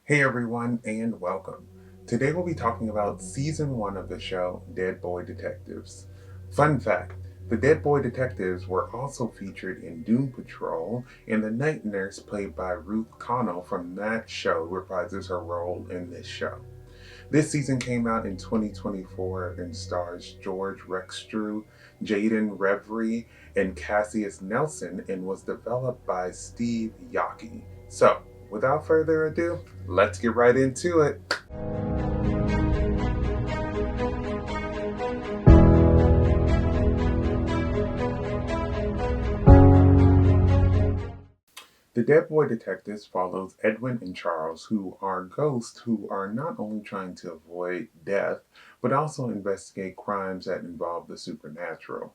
Hey everyone, and welcome. Today we'll be talking about season 1 of the show Dead Boy Detectives. Fun fact, the Dead Boy Detectives were also featured in Doom Patrol, and the night nurse played by Ruth Connell from that show reprises her role in this show. This season came out in 2024 and stars George Rexstrew, Jayden Revri, and Kassius Nelson and was developed by Steve Yockey. So, without further ado, let's get right into it. The Dead Boy Detectives follows Edwin and Charles, who are ghosts who are not only trying to avoid death, but also investigate crimes that involve the supernatural.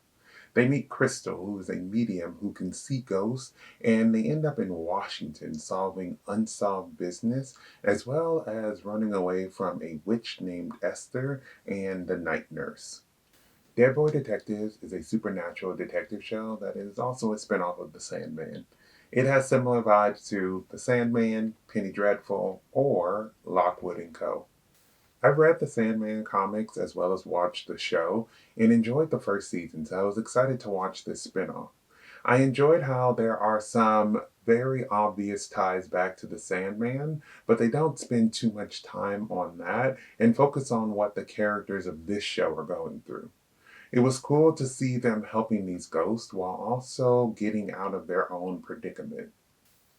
They meet Crystal, who is a medium who can see ghosts, and they end up in Washington solving unsolved business, as well as running away from a witch named Esther and the night nurse. Dead Boy Detectives is a supernatural detective show that is also a spinoff of The Sandman. It has similar vibes to The Sandman, Penny Dreadful, or Lockwood and Co. I've read the Sandman comics as well as watched the show and enjoyed the first season, so I was excited to watch this spinoff. I enjoyed how there are some very obvious ties back to the Sandman, but they don't spend too much time on that and focus on what the characters of this show are going through. It was cool to see them helping these ghosts while also getting out of their own predicament.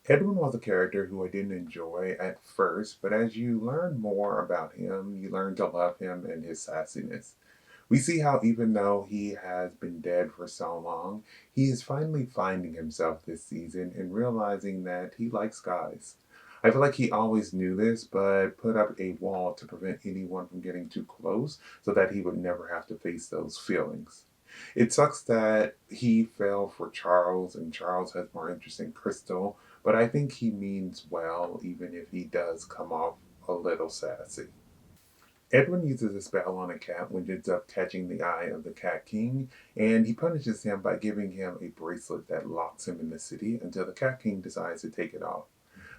Edwin was a character who I didn't enjoy at first, but as you learn more about him, you learn to love him and his sassiness. We see how, even though he has been dead for so long, he is finally finding himself this season and realizing that he likes guys. I feel like he always knew this, but put up a wall to prevent anyone from getting too close so that he would never have to face those feelings. It sucks that he fell for Charles and Charles has more interest in Crystal, but I think he means well, even if he does come off a little sassy. Edwin uses a spell on a cat which ends up catching the eye of the Cat King, and he punishes him by giving him a bracelet that locks him in the city until the Cat King decides to take it off.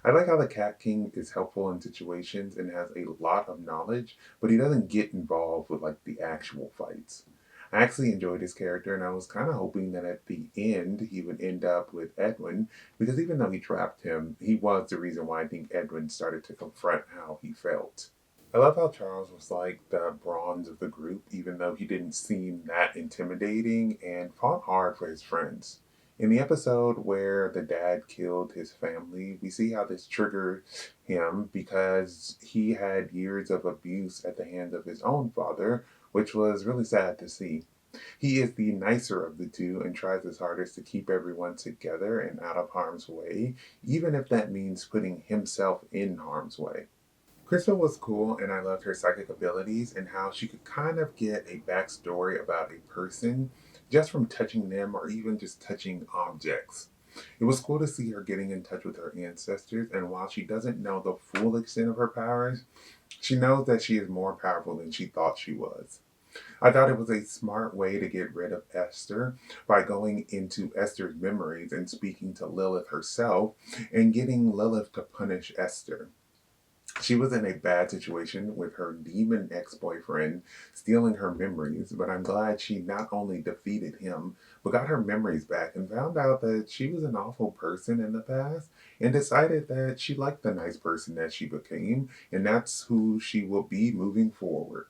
I like how the Cat King is helpful in situations and has a lot of knowledge, but he doesn't get involved with like the actual fights. I actually enjoyed his character, and I was kind of hoping that at the end he would end up with Edwin, because even though he trapped him, he was the reason why I think Edwin started to confront how he felt. I love how Charles was like the bronze of the group, even though he didn't seem that intimidating and fought hard for his friends. In the episode where the dad killed his family, we see how this triggered him because he had years of abuse at the hands of his own father, which was really sad to see. He is the nicer of the two and tries his hardest to keep everyone together and out of harm's way, even if that means putting himself in harm's way. Crystal was cool, and I loved her psychic abilities and how she could kind of get a backstory about a person just from touching them or even just touching objects. It was cool to see her getting in touch with her ancestors, and while she doesn't know the full extent of her powers, she knows that she is more powerful than she thought she was. I thought it was a smart way to get rid of Esther by going into Esther's memories and speaking to Lilith herself and getting Lilith to punish Esther. She was in a bad situation with her demon ex boyfriend stealing her memories, but I'm glad she not only defeated him, but got her memories back and found out that she was an awful person in the past and decided that she liked the nice person that she became, and that's who she will be moving forward.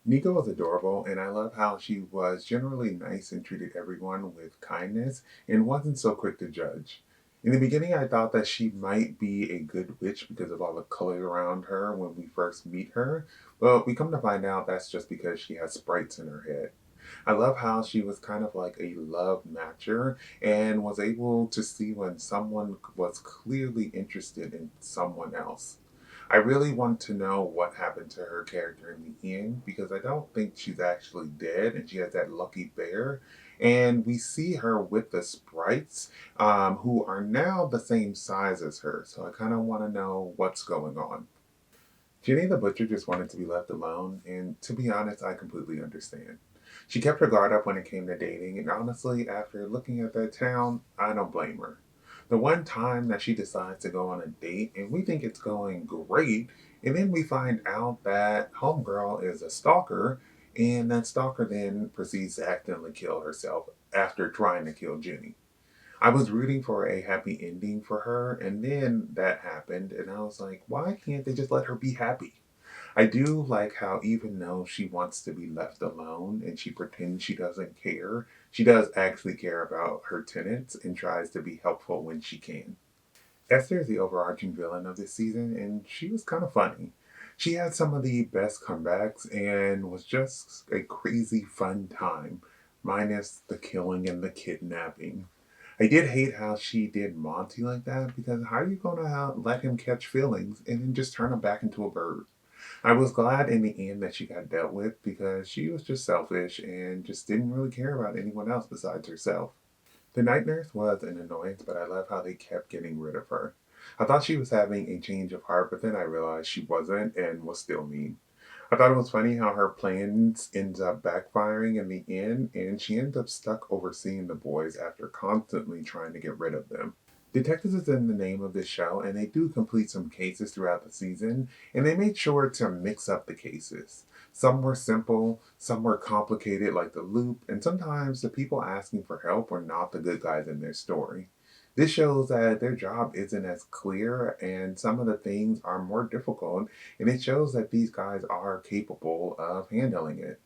Nico was adorable, and I love how she was generally nice and treated everyone with kindness and wasn't so quick to judge. In the beginning, I thought that she might be a good witch because of all the color around her when we first meet her, but we come to find out that's just because she has sprites in her head. I love how she was kind of like a love matcher and was able to see when someone was clearly interested in someone else. I really want to know what happened to her character in the end because I don't think she's actually dead and she has that lucky bear. And we see her with the sprites who are now the same size as her. So I kind of want to know what's going on. Jenny the Butcher just wanted to be left alone, and to be honest, I completely understand. She kept her guard up when it came to dating, and honestly, after looking at that town, I don't blame her. The one time that she decides to go on a date and we think it's going great, and then we find out that Homegirl is a stalker, and that stalker then proceeds to accidentally kill herself after trying to kill Jenny. I was rooting for a happy ending for her, and then that happened, and I was like, why can't they just let her be happy? I do like how even though she wants to be left alone and she pretends she doesn't care, she does actually care about her tenants and tries to be helpful when she can. Esther is the overarching villain of this season, and she was kind of funny. She had some of the best comebacks and was just a crazy fun time, minus the killing and the kidnapping. I did hate how she did Monty like that because how are you going to let him catch feelings and then just turn him back into a bird? I was glad in the end that she got dealt with because she was just selfish and just didn't really care about anyone else besides herself. The night nurse was an annoyance, but I love how they kept getting rid of her. I thought she was having a change of heart, but then I realized she wasn't and was still mean. I thought it was funny how her plans ends up backfiring in the end, and she ends up stuck overseeing the boys after constantly trying to get rid of them. Detectives is in the name of this show, and they do complete some cases throughout the season, and they made sure to mix up the cases. Some were simple, some were complicated, like the loop, and sometimes the people asking for help were not the good guys in their story. This shows that their job isn't as clear, and some of the things are more difficult, and it shows that these guys are capable of handling it.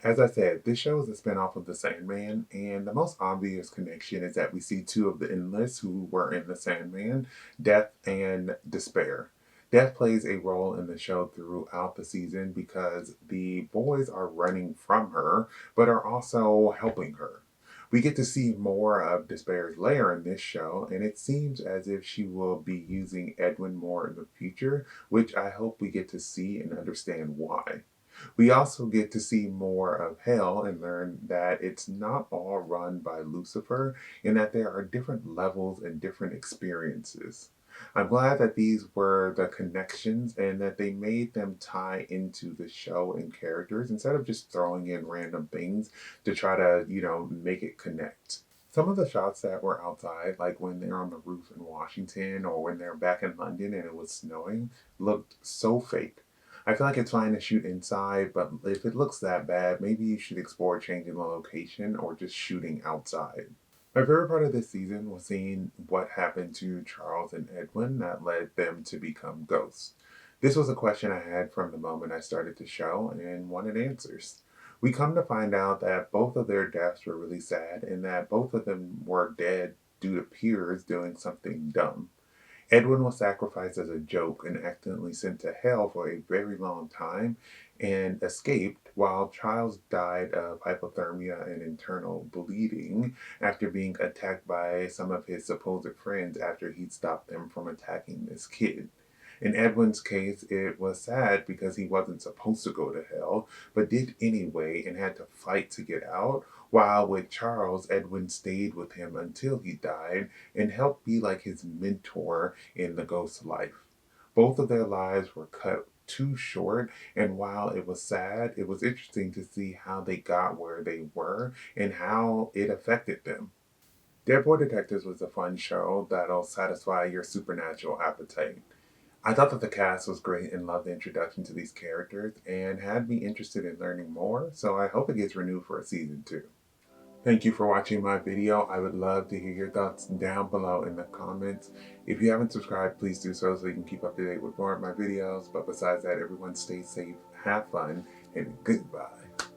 As I said, this show is a spinoff of The Sandman, and the most obvious connection is that we see two of the endless who were in The Sandman, Death and Despair. Death plays a role in the show throughout the season because the boys are running from her, but are also helping her. We get to see more of Despair's lair in this show, and it seems as if she will be using Edwin more in the future, which I hope we get to see and understand why. We also get to see more of hell and learn that it's not all run by Lucifer and that there are different levels and different experiences. I'm glad that these were the connections and that they made them tie into the show and characters instead of just throwing in random things to try to, make it connect. Some of the shots that were outside, like when they're on the roof in Washington or when they're back in London and it was snowing, looked so fake. I feel like it's fine to shoot inside, but if it looks that bad, maybe you should explore changing the location or just shooting outside. My favorite part of this season was seeing what happened to Charles and Edwin that led them to become ghosts. This was a question I had from the moment I started the show and wanted answers. We come to find out that both of their deaths were really sad and that both of them were dead due to peers doing something dumb. Edwin was sacrificed as a joke and accidentally sent to hell for a very long time and escaped, while Charles died of hypothermia and internal bleeding after being attacked by some of his supposed friends after he'd stopped them from attacking this kid. In Edwin's case, it was sad because he wasn't supposed to go to hell, but did anyway and had to fight to get out. While with Charles, Edwin stayed with him until he died and helped be like his mentor in the ghost life. Both of their lives were cut too short, and while it was sad, it was interesting to see how they got where they were and how it affected them. Dead Boy Detectives was a fun show that'll satisfy your supernatural appetite. I thought that the cast was great and loved the introduction to these characters and had me interested in learning more, so I hope it gets renewed for a season 2. Thank you for watching my video. I would love to hear your thoughts down below in the comments. If you haven't subscribed, please do so you can keep up to date with more of my videos. But besides that, everyone stay safe, have fun, and goodbye.